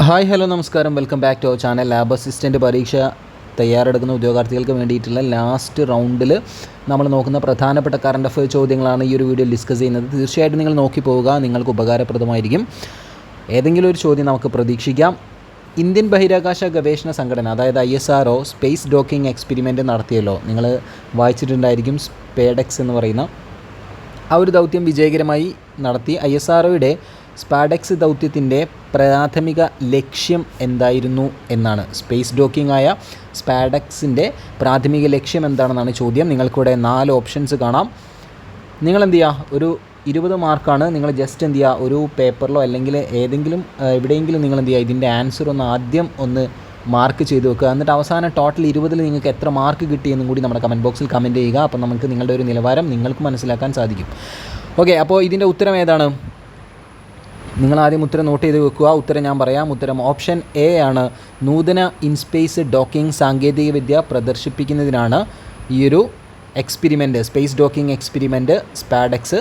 Hi hello നമസ്കാരം, welcome back to our channel. Lab assistant പരീക്ഷ തയ്യാറെടുക്കുന്ന ഉദ്യോഗാർത്ഥികൾക്ക് വേണ്ടിയിട്ടുള്ള ലാസ്റ്റ് റൗണ്ടിൽ നമ്മൾ നോക്കുന്ന പ്രധാനപ്പെട്ട കറണ്ട് അഫയർ ചോദ്യങ്ങളാണ് ഈ ഒരു വീഡിയോയിൽ ഡിസ്കസ് ചെയ്യുന്നത്. തീർച്ചയായിട്ടും നിങ്ങൾ നോക്കി പോവുക, നിങ്ങൾക്ക് ഉപകാരപ്രദമായിരിക്കും. ഏതെങ്കിലും ഒരു ചോദ്യം നമുക്ക് പ്രതീക്ഷിക്കാം. ഇന്ത്യൻ ബഹിരാകാശ ഗവേഷണ സംഘടന, അതായത് ISRO സ്പേസ് ഡോക്കിംഗ് എക്സ്പെരിമെൻറ്റ് നടത്തിയല്ലോ. നിങ്ങൾ വായിച്ചിട്ടുണ്ടായിരിക്കും, സ്പേഡെക്സ് എന്ന് പറയുന്ന ആ ഒരു ദൗത്യം വിജയകരമായി നടത്തി. ISROയുടെ സ്പാഡെക്സ് ദൗത്യത്തിൻ്റെ പ്രാഥമിക ലക്ഷ്യം എന്തായിരുന്നു എന്നാണ്. സ്പേസ് ഡോക്കിംഗ് ആയ സ്പാഡെക്സിൻ്റെ പ്രാഥമിക ലക്ഷ്യം എന്താണെന്നാണ് ചോദ്യം. നിങ്ങൾക്കിവിടെ 4 ഓപ്ഷൻസ് കാണാം. നിങ്ങൾ എന്ത് ചെയ്യുക, ഒരു 20 മാർക്കാണ്. നിങ്ങൾ ജസ്റ്റ് എന്ത് ചെയ്യുക, ഒരു പേപ്പറിലോ അല്ലെങ്കിൽ എവിടെയെങ്കിലും നിങ്ങൾ എന്ത് ചെയ്യുക, ഇതിൻ്റെ ആൻസർ ആദ്യം മാർക്ക് ചെയ്ത് വെക്കുക. എന്നിട്ട് അവസാനം ടോട്ടൽ 20-ൽ നിങ്ങൾക്ക് എത്ര മാർക്ക് കിട്ടിയെന്നും കൂടി നമ്മുടെ കമൻറ്റ് ബോക്സിൽ കമൻറ്റ് ചെയ്യുക. അപ്പോൾ നമുക്ക് നിങ്ങളുടെ ഒരു നിലവാരം നിങ്ങൾക്ക് മനസ്സിലാക്കാൻ സാധിക്കും. ഓക്കെ, അപ്പോൾ ഇതിൻ്റെ ഉത്തരം ഏതാണ്? നിങ്ങൾ ആദ്യം ഉത്തരം നോട്ട് ചെയ്ത് വെക്കുക. ഉത്തരം ഞാൻ പറയാം. ഉത്തരം ഓപ്ഷൻ എ ആണ്. നൂതന ഇൻസ്പേസ് ഡോക്കിംഗ് സാങ്കേതികവിദ്യ പ്രദർശിപ്പിക്കുന്നതിനാണ് ഈ ഒരു experiment, space docking experiment SpaDeX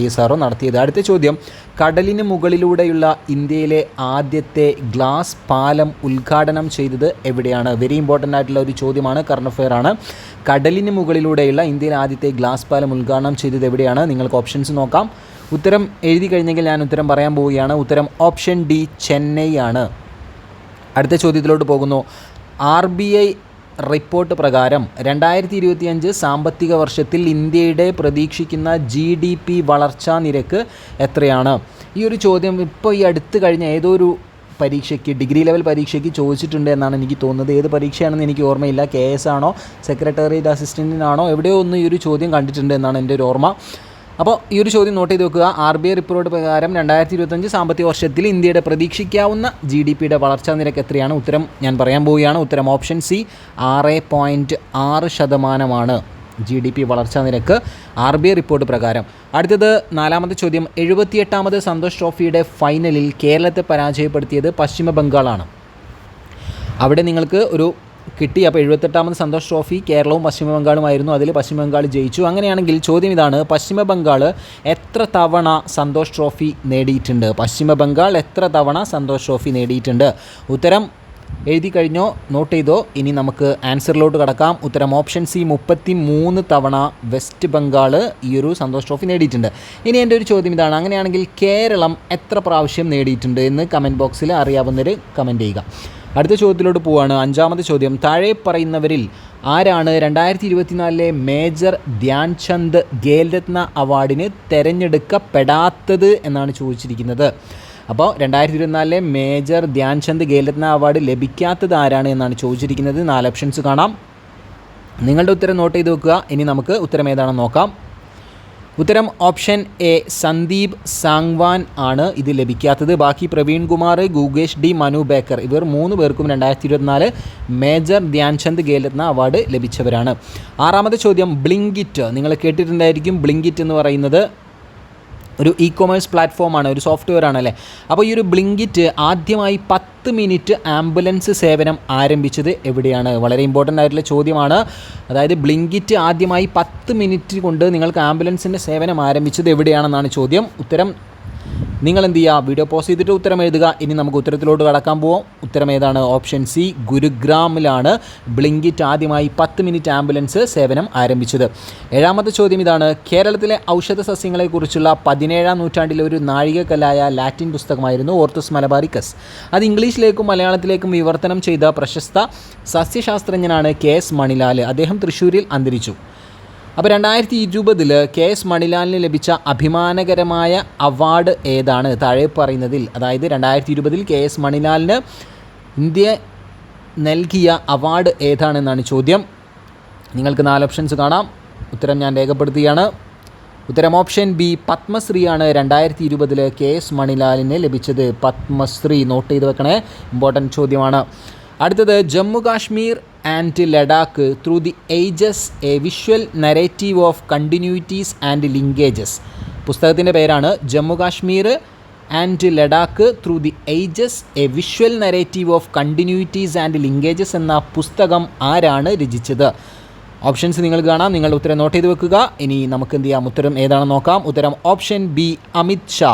ISRO നടത്തിയത്. അടുത്ത ചോദ്യം, കടലിന് മുകളിലൂടെയുള്ള ഇന്ത്യയിലെ ആദ്യത്തെ ഗ്ലാസ് പാലം ഉദ്ഘാടനം ചെയ്തത് എവിടെയാണ്? വെരി ഇമ്പോർട്ടൻ്റ് ആയിട്ടുള്ള ഒരു ചോദ്യമാണ്, കറണ്ട് അഫെയർ ആണ്. കടലിന് മുകളിലൂടെയുള്ള ഇന്ത്യയിലെ ആദ്യത്തെ ഗ്ലാസ് പാലം ഉദ്ഘാടനം ചെയ്തത് എവിടെയാണ്? നിങ്ങൾക്ക് ഓപ്ഷൻസ് നോക്കാം. ഉത്തരം എഴുതി കഴിഞ്ഞെങ്കിൽ ഞാൻ ഉത്തരം പറയാൻ പോവുകയാണ്. ഉത്തരം ഓപ്ഷൻ ഡി, ചെന്നൈ ആണ്. അടുത്ത ചോദ്യത്തിലോട്ട് പോകുന്നു. RBI റിപ്പോർട്ട് പ്രകാരം 2025 സാമ്പത്തിക വർഷത്തിൽ ഇന്ത്യയുടെ പ്രതീക്ഷിക്കുന്ന GDP വളർച്ചാ നിരക്ക് എത്രയാണ്? ഈ ഒരു ചോദ്യം ഇപ്പോൾ ഈ അടുത്ത് കഴിഞ്ഞ ഏതോ ഒരു പരീക്ഷയ്ക്ക്, ഡിഗ്രി ലെവൽ പരീക്ഷയ്ക്ക് ചോദിച്ചിട്ടുണ്ട് എന്നാണ് എനിക്ക് തോന്നുന്നത്. ഏത് പരീക്ഷയാണെന്ന് എനിക്ക് ഓർമ്മയില്ല. KS ആണോ സെക്രട്ടേറിയറ്റ് അസിസ്റ്റൻറ്റിനാണോ എവിടെയോ ഒന്ന് ഈ ഒരു ചോദ്യം കണ്ടിട്ടുണ്ട് എന്നാണ് എൻ്റെ ഒരു ഓർമ്മ. അപ്പോൾ ഈ ഒരു ചോദ്യം നോട്ട് ചെയ്ത് വെക്കുക. RBI റിപ്പോർട്ട് പ്രകാരം 2025 സാമ്പത്തിക വർഷത്തിൽ ഇന്ത്യയുടെ പ്രതീക്ഷിക്കാവുന്ന GDPയുടെ വളർച്ചാ നിരക്ക് എത്രയാണ്? ഉത്തരം ഞാൻ പറയാൻ പോവുകയാണ്. ഉത്തരം ഓപ്ഷൻ സി, 6.6% GDP വളർച്ചാ നിരക്ക് RBI റിപ്പോർട്ട് പ്രകാരം. അടുത്തത് 4ാമത്തെ ചോദ്യം, 78ാമത് സന്തോഷ് ട്രോഫിയുടെ ഫൈനലിൽ കേരളത്തെ പരാജയപ്പെടുത്തിയത് പശ്ചിമ ബംഗാളാണ്. അവിടെ നിങ്ങൾക്ക് ഒരു കിട്ടി. അപ്പോൾ 78ാമത് സന്തോഷ് ട്രോഫി കേരളവും പശ്ചിമ ബംഗാളുമായിരുന്നു. അതിൽ പശ്ചിമ ബംഗാൾ ജയിച്ചു. അങ്ങനെയാണെങ്കിൽ ചോദ്യം ഇതാണ്, പശ്ചിമ ബംഗാൾ എത്ര തവണ സന്തോഷ് ട്രോഫി നേടിയിട്ടുണ്ട്? പശ്ചിമ ബംഗാൾ എത്ര തവണ സന്തോഷ് ട്രോഫി നേടിയിട്ടുണ്ട്? ഉത്തരം എഴുതി കഴിഞ്ഞോ? നോട്ട് ചെയ്തോ? ഇനി നമുക്ക് ആൻസറിലോട്ട് കടക്കാം. ഉത്തരം ഓപ്ഷൻ സി, 33 തവണ വെസ്റ്റ് ബംഗാൾ ഈ ഒരു സന്തോഷ് ട്രോഫി നേടിയിട്ടുണ്ട്. ഇനി എൻ്റെ ഒരു ചോദ്യം ഇതാണ്, അങ്ങനെയാണെങ്കിൽ കേരളം എത്ര പ്രാവശ്യം നേടിയിട്ടുണ്ട് എന്ന് കമൻറ്റ് ബോക്സിൽ അറിയാവുന്നവർ കമൻറ്റ് ചെയ്യുക. അടുത്ത ചോദ്യത്തിലോട്ട് പോവുകയാണ്. 5ാമത്തെ ചോദ്യം, താഴെ പറയുന്നവരിൽ ആരാണ് 2024 മേജർ ധ്യാൻചന്ദ് ഖേൽരത്ന അവാർഡിന് തിരഞ്ഞെടുക്കപ്പെടാത്തത് എന്നാണ് ചോദിച്ചിരിക്കുന്നത്. അപ്പോൾ 2024 മേജർ ധ്യാൻചന്ദ് ഖേൽരത്ന അവാർഡ് ലഭിക്കാത്തത് ആരാണ് എന്നാണ് ചോദിച്ചിരിക്കുന്നത്. 4 ഓപ്ഷൻസ് കാണാം. നിങ്ങളുടെ ഉത്തരം നോട്ട് ചെയ്ത് വെക്കുക. ഇനി നമുക്ക് ഉത്തരം ഏതാണെന്ന് നോക്കാം. ഉത്തരം ഓപ്ഷൻ എ, സന്ദീപ് സാങ്വാൻ ആണ് ഇത് ലഭിക്കാത്തത്. ബാക്കി പ്രവീൺ കുമാർ, ഗുകേഷ് ഡി, മനു ബേക്കർ, ഇവർ 3 പേർക്കും 2024 മേജർ ധ്യാൻചന്ദ് ഖേൽരത്ന അവാർഡ് ലഭിച്ചവരാണ്. 6ാമത്തെ ചോദ്യം, ബ്ലിങ്കിറ്റ്. നിങ്ങൾ കേട്ടിട്ടുണ്ടായിരിക്കും. ബ്ലിങ്കിറ്റ് എന്ന് പറയുന്നത് ഒരു e-commerce പ്ലാറ്റ്ഫോമാണ്, ഒരു സോഫ്റ്റ്വെയർ ആണല്ലേ. അപ്പോൾ ഈ ഒരു ബ്ലിങ്കിറ്റ് ആദ്യമായി 10 മിനിറ്റ് ആംബുലൻസ് സേവനം ആരംഭിച്ചത് എവിടെയാണ്? വളരെ ഇമ്പോർട്ടൻ്റ് ആയിട്ടുള്ള ചോദ്യമാണ്. അതായത് ബ്ലിങ്കിറ്റ് ആദ്യമായി 10 മിനിറ്റ് കൊണ്ട് നിങ്ങൾക്ക് ആംബുലൻസിൻ്റെ സേവനം ആരംഭിച്ചത് എവിടെയാണെന്നാണ് ചോദ്യം. ഉത്തരം നിങ്ങൾ എന്ത് ചെയ്യുക, വീഡിയോ പോസ് ചെയ്തിട്ട് ഉത്തരം എഴുതുക. ഇനി നമുക്ക് ഉത്തരത്തിലോട്ട് കടക്കാൻ പോവാം. ഉത്തരം ഏതാണ്? ഓപ്ഷൻ സി, ഗുരുഗ്രാമിലാണ് ബ്ലിങ്കിറ്റ് ആദ്യമായി 10 മിനിറ്റ് ആംബുലൻസ് സേവനം ആരംഭിച്ചത്. 7ാമത്തെ ചോദ്യം ഇതാണ്, കേരളത്തിലെ ഔഷധ സസ്യങ്ങളെക്കുറിച്ചുള്ള 17ാം നൂറ്റാണ്ടിലെ ഒരു നാഴികക്കല്ലായ ലാറ്റിൻ പുസ്തകമായിരുന്നു ഓർത്തസ് മലബാറിക്കസ്. അത് ഇംഗ്ലീഷിലേക്കും മലയാളത്തിലേക്കും വിവർത്തനം ചെയ്ത പ്രശസ്ത സസ്യശാസ്ത്രജ്ഞനാണ് KS മണിലാൽ. അദ്ദേഹം തൃശ്ശൂരിൽ അന്തരിച്ചു. അപ്പോൾ 2020 KS മണിലാലിന് ലഭിച്ച അഭിമാനകരമായ അവാർഡ് ഏതാണ് താഴെ പറയുന്നതിൽ? അതായത് 2020 KS മണിലാലിന് ഇന്ത്യ നൽകിയ അവാർഡ് ഏതാണെന്നാണ് ചോദ്യം. നിങ്ങൾക്ക് 4 ഓപ്ഷൻസ് കാണാം. ഉത്തരം ഞാൻ രേഖപ്പെടുത്തുകയാണ്. ഉത്തരം ഓപ്ഷൻ ബി, പത്മശ്രീയാണ് 2020 KS മണിലാലിന് ലഭിച്ചത്. പത്മശ്രീ നോട്ട് ചെയ്ത് വെക്കണേ, ഇമ്പോർട്ടൻറ്റ് ചോദ്യമാണ്. അടുത്തത്, Jammu Kashmir and Ladakh through the ages, a visual narrative of continuities and linkages. പുസ്തകത്തിൻ്റെ പേരാണ് Jammu Kashmir and Ladakh through the ages, a visual narrative of continuities and linkages എന്ന പുസ്തകം ആരാണ് രചിച്ചത്? ഓപ്ഷൻസ് നിങ്ങൾ കാണാം. നിങ്ങൾ ഉത്തരം നോട്ട് ചെയ്ത് വെക്കുക. ഇനി നമുക്ക് എന്ത് ചെയ്യാം, ഉത്തരം ഏതാണെന്ന് നോക്കാം. ഉത്തരം ഓപ്ഷൻ ബി, അമിത് ഷാ.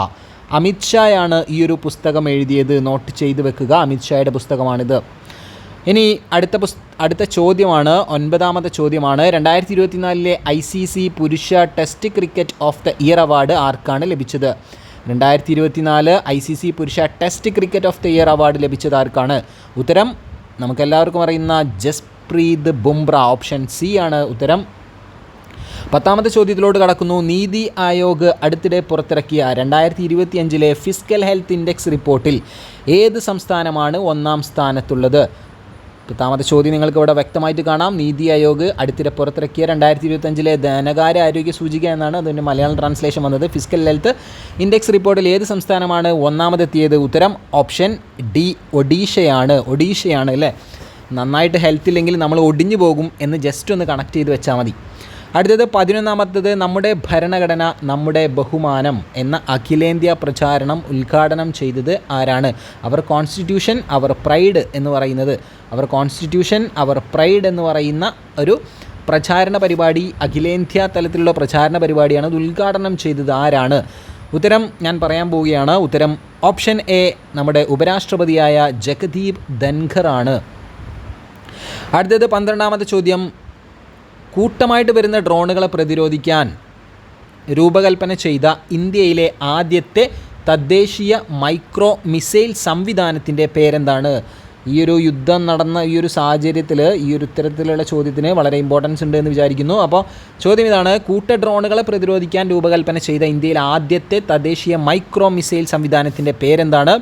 അമിത്ഷായാണ് ഈ ഒരു പുസ്തകം എഴുതിയത്. നോട്ട് ചെയ്ത് വെക്കുക, അമിത്ഷായുടെ പുസ്തകമാണിത്. ഇനി അടുത്ത ചോദ്യമാണ്, 9ാമത്തെ ചോദ്യമാണ്. 2024 ICC പുരുഷ test cricket of the year award ആർക്കാണ് ലഭിച്ചത്? 2024 ICC പുരുഷ test cricket of the year award ലഭിച്ചത് ആർക്കാണ്? ഉത്തരം നമുക്കെല്ലാവർക്കും അറിയുന്ന ജസ്പ്രീത് ബുംറ. ഓപ്ഷൻ സി ആണ് ഉത്തരം. 10ാമത്തെ ചോദ്യത്തിലോട്ട് കടക്കുന്നു. നീതി ആയോഗ് അടുത്തിടെ പുറത്തിറക്കിയ 2025 ഫിസ്ക്കൽ ഹെൽത്ത് ഇൻഡെക്സ് റിപ്പോർട്ടിൽ ഏത് സംസ്ഥാനമാണ് 1ാം സ്ഥാനത്തുള്ളത്? 10ാമത്തെ ചോദ്യം നിങ്ങൾക്ക് ഇവിടെ വ്യക്തമായിട്ട് കാണാം. നീതി ആയോഗ് അടുത്തിടെ പുറത്തിറക്കിയ 2025 ധനകാര്യ ആരോഗ്യ സൂചിക എന്നാണ് അതിൻ്റെ മലയാളം ട്രാൻസ്ലേഷൻ വന്നത്. ഫിസ്ക്കൽ ഹെൽത്ത് ഇൻഡെക്സ് റിപ്പോർട്ടിൽ ഏത് സംസ്ഥാനമാണ് 1ാമതെത്തിയത്? ഉത്തരം ഓപ്ഷൻ ഡി, ഒഡീഷയാണ് അല്ലേ. നന്നായിട്ട് ഹെൽത്ത് ഇല്ലെങ്കിൽ നമ്മൾ ഒടിഞ്ഞു പോകും എന്ന് ജസ്റ്റ് ഒന്ന് കണക്ട് ചെയ്ത് വെച്ചാൽ മതി. അടുത്തത് 11ാമത്തേത്, നമ്മുടെ ഭരണഘടന നമ്മുടെ ബഹുമാനം എന്ന അഖിലേന്ത്യാ പ്രചാരണം ഉദ്ഘാടനം ചെയ്തത് ആരാണ്? അവർ കോൺസ്റ്റിറ്റ്യൂഷൻ അവർ പ്രൈഡ് എന്ന് പറയുന്ന ഒരു പ്രചാരണ പരിപാടി, അഖിലേന്ത്യാ തലത്തിലുള്ള പ്രചാരണ പരിപാടിയാണ്. അത് ഉദ്ഘാടനം ചെയ്തത് ആരാണ്? ഉത്തരം ഞാൻ പറയാൻ പോവുകയാണ്. ഉത്തരം ഓപ്ഷൻ എ, നമ്മുടെ ഉപരാഷ്ട്രപതിയായ ജഗദീപ് ധൻഖർ ആണ്. അടുത്തത് 12ാമത്തെ ചോദ്യം, കൂട്ടമായിട്ട് വരുന്ന ഡ്രോണുകളെ പ്രതിരോധിക്കാൻ രൂപകൽപ്പന ചെയ്ത ഇന്ത്യയിലെ ആദ്യത്തെ തദ്ദേശീയ മൈക്രോ മിസൈൽ സംവിധാനത്തിൻ്റെ പേരെന്താണ്? ഈ ഒരു യുദ്ധം നടന്ന ഈ ഒരു സാഹചര്യത്തിൽ ഈ ഒരു ഇത്തരത്തിലുള്ള ചോദ്യത്തിന് വളരെ ഇമ്പോർട്ടൻസ് ഉണ്ട് എന്ന് വിചാരിക്കുന്നു. അപ്പോൾ ചോദ്യം ഇതാണ്, കൂട്ട ഡ്രോണുകളെ പ്രതിരോധിക്കാൻ രൂപകൽപ്പന ചെയ്ത ഇന്ത്യയിലെ ആദ്യത്തെ തദ്ദേശീയ മൈക്രോ മിസൈൽ സംവിധാനത്തിൻ്റെ പേരെന്താണ്?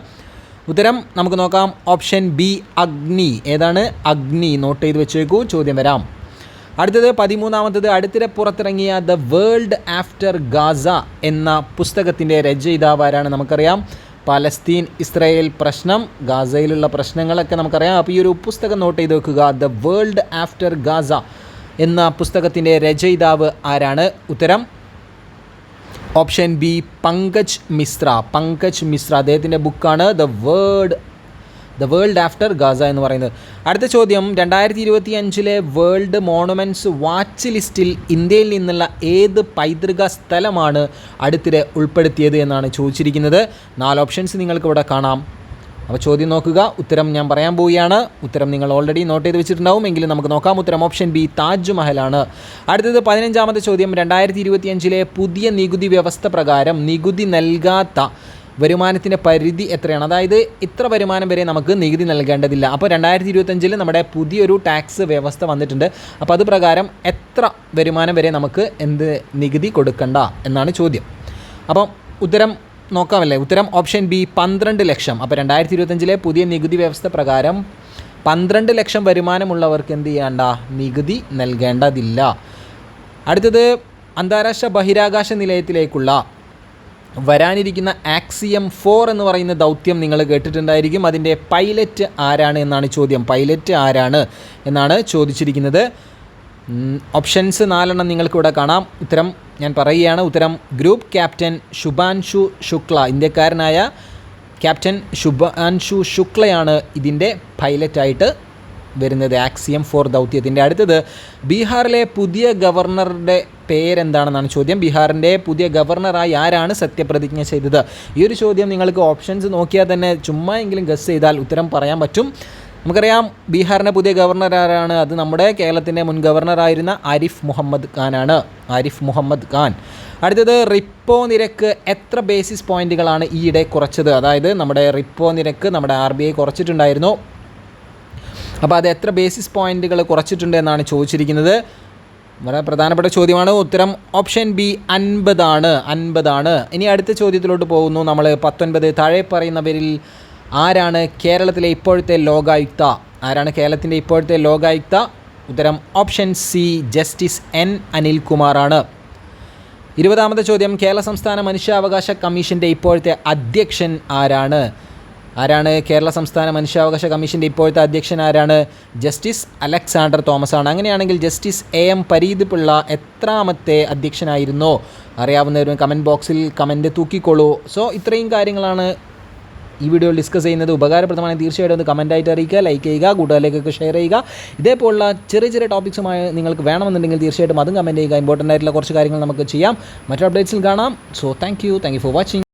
ഉത്തരം നമുക്ക് നോക്കാം. ഓപ്ഷൻ ബി, അഗ്നി. ഏതാണ്? അഗ്നി. നോട്ട് ചെയ്ത് വെച്ചേക്കൂ, ചോദ്യം വരാം. അടുത്തത് 13ാമത്തേത്, അടുത്തിടെ പുറത്തിറങ്ങിയ ദ വേൾഡ് ആഫ്റ്റർ ഗാസ എന്ന പുസ്തകത്തിൻ്റെ രചയിതാവ് ആരാണ്? നമുക്കറിയാം, പലസ്തീൻ ഇസ്രായേൽ പ്രശ്നം, ഗാസയിലുള്ള പ്രശ്നങ്ങളൊക്കെ നമുക്കറിയാം. അപ്പോൾ ഈ ഒരു പുസ്തകം നോട്ട് ചെയ്ത് വെക്കുക. ദ വേൾഡ് ആഫ്റ്റർ ഗാസ എന്ന പുസ്തകത്തിൻ്റെ രചയിതാവ് ആരാണ്? ഉത്തരം ഓപ്ഷൻ ബി, പങ്കജ് മിശ്ര. അദ്ദേഹത്തിൻ്റെ ബുക്കാണ് ദ വേൾഡ് ആഫ്റ്റർ ഗാസ എന്ന് പറയുന്നത്. അടുത്ത ചോദ്യം, 2025 വേൾഡ് മോണുമെൻറ്റ്സ് വാച്ച് ലിസ്റ്റിൽ ഇന്ത്യയിൽ നിന്നുള്ള ഏത് പൈതൃക സ്ഥലമാണ് അടുത്തിടെ ഉൾപ്പെടുത്തിയത് എന്നാണ് ചോദിച്ചിരിക്കുന്നത്. 4 ഓപ്ഷൻസ് നിങ്ങൾക്ക് ഇവിടെ കാണാം. അപ്പോൾ ചോദ്യം നോക്കുക, ഉത്തരം ഞാൻ പറയാൻ പോവുകയാണ്. ഉത്തരം നിങ്ങൾ ഓൾറെഡി നോട്ട് ചെയ്ത് വെച്ചിട്ടുണ്ടാവും, എങ്കിലും നമുക്ക് നോക്കാം. ഉത്തരം ഓപ്ഷൻ ബി, താജ് മഹലാണ്. അടുത്തത് 15ാമത്തെ ചോദ്യം, 2025 പുതിയ നികുതി വ്യവസ്ഥ പ്രകാരം നികുതി നൽകാത്ത വരുമാനത്തിൻ്റെ പരിധി എത്രയാണ്? അതായത് ഇത്ര വരുമാനം വരെ നമുക്ക് നികുതി നൽകേണ്ടതില്ല. അപ്പോൾ 2025 നമ്മുടെ പുതിയൊരു ടാക്സ് വ്യവസ്ഥ വന്നിട്ടുണ്ട്. അപ്പോൾ അത് പ്രകാരം എത്ര വരുമാനം വരെ നമുക്ക് നികുതി കൊടുക്കണ്ട എന്നാണ് ചോദ്യം. അപ്പം ഉത്തരം നോക്കാമല്ലേ? ഉത്തരം ഓപ്ഷൻ ബി, 12 ലക്ഷം. അപ്പോൾ 2025 പുതിയ നികുതി വ്യവസ്ഥ പ്രകാരം 12 ലക്ഷം വരുമാനമുള്ളവർക്ക് എന്ത് ചെയ്യേണ്ട? നികുതി നൽകേണ്ടതില്ല. അടുത്തത്, അന്താരാഷ്ട്ര ബഹിരാകാശ നിലയത്തിലേക്കുള്ള വരാനിരിക്കുന്ന ആക്സിയം 4 എന്ന് പറയുന്ന ദൗത്യം നിങ്ങൾ കേട്ടിട്ടുണ്ടായിരിക്കും. അതിൻ്റെ പൈലറ്റ് ആരാണ് എന്നാണ് ചോദ്യം. പൈലറ്റ് ആരാണ് എന്നാണ് ചോദിച്ചിരിക്കുന്നത്. ഓപ്ഷൻസ് 4 നിങ്ങൾക്കിവിടെ കാണാം. ഉത്തരം ഞാൻ പറയുകയാണ്. ഉത്തരം ഗ്രൂപ്പ് ക്യാപ്റ്റൻ ശുഭാൻഷു ശുക്ല, ഇന്ത്യക്കാരനായ ക്യാപ്റ്റൻ ശുഭാൻഷു ശുക്ലയാണ് ഇതിൻ്റെ പൈലറ്റായിട്ട് വരുന്നത്, ആക്സിയം 4 ദൗത്യത്തിൻ്റെ. അടുത്തത്, ബീഹാറിലെ പുതിയ ഗവർണറുടെ പേരെന്താണെന്നാണ് ചോദ്യം. ബീഹാറിൻ്റെ പുതിയ ഗവർണറായി ആരാണ് സത്യപ്രതിജ്ഞ ചെയ്തത്? ഈ ഒരു ചോദ്യം നിങ്ങൾക്ക് ഓപ്ഷൻസ് നോക്കിയാൽ തന്നെ ചുമ്മാ എങ്കിലും ഗസ് ചെയ്താൽ ഉത്തരം പറയാൻ പറ്റും. നമുക്കറിയാം ബീഹാറിൻ്റെ പുതിയ ഗവർണർ ആരാണ്? അത് നമ്മുടെ കേരളത്തിൻ്റെ മുൻ ഗവർണറായിരുന്ന ആരിഫ് മുഹമ്മദ് ഖാൻ. അടുത്തത്, റിപ്പോ നിരക്ക് എത്ര ബേസിസ് പോയിൻറ്റുകളാണ് ഈയിടെ കുറച്ചത്? അതായത് നമ്മുടെ റിപ്പോ നിരക്ക് നമ്മുടെ RBI കുറച്ചിട്ടുണ്ടായിരുന്നു. അപ്പോൾ അത് എത്ര ബേസിസ് പോയിൻറ്റുകൾ കുറച്ചിട്ടുണ്ട് എന്നാണ് ചോദിച്ചിരിക്കുന്നത്. വളരെ പ്രധാനപ്പെട്ട ചോദ്യമാണ്. ഉത്തരം ഓപ്ഷൻ ബി, 50 ആണ്. ഇനി അടുത്ത ചോദ്യത്തിലോട്ട് പോകുന്നു. നമ്മൾ 19, താഴെ പറയുന്നവരിൽ ആരാണ് കേരളത്തിലെ ഇപ്പോഴത്തെ ലോകായുക്ത? ഉത്തരം ഓപ്ഷൻ സി, ജസ്റ്റിസ് N അനിൽകുമാറാണ്. 20ാമത്തെ ചോദ്യം, കേരള സംസ്ഥാന മനുഷ്യാവകാശ കമ്മീഷൻ്റെ ഇപ്പോഴത്തെ അധ്യക്ഷൻ ആരാണ്? കേരള സംസ്ഥാന മനുഷ്യാവകാശ കമ്മീഷൻ്റെ ഇപ്പോഴത്തെ അധ്യക്ഷൻ ആരാണ്? ജസ്റ്റിസ് അലക്സാണ്ടർ തോമസ് ആണ്. അങ്ങനെയാണെങ്കിൽ ജസ്റ്റിസ് AM പരീത് പിള്ള എത്രാമത്തെ അധ്യക്ഷനായിരുന്നോ? അറിയാവുന്നവരും കമൻറ്റ് ബോക്സിൽ കമൻറ്റ് തൂക്കിക്കോളൂ. സോ ഇത്രയും കാര്യങ്ങളാണ് ഈ വീഡിയോയിൽ ഡിസ്കസ് ചെയ്യുന്നത്. ഉപകാരപ്രദമായി തീർച്ചയായിട്ടും ഒന്ന് കമൻറ്റായിട്ട് അറിയിക്കുക, ലൈക്ക് ചെയ്യുക, കൂട്ടുകാരിലേക്കൊക്കെ ഷെയർ ചെയ്യുക. ഇതേപോലുള്ള ചെറിയ ടോപ്പിക്സുമായി നിങ്ങൾക്ക് വേണമെന്നുണ്ടെങ്കിൽ തീർച്ചയായിട്ടും അതും കമൻറ്റ് ചെയ്യുക. ഇമ്പോർട്ടൻ്റ് ആയിട്ടുള്ള കുറച്ച് കാര്യങ്ങൾ നമുക്ക് ചെയ്യാം. മറ്റു അപ്ഡേറ്റ്സിൽ കാണാം. So thank you for watching.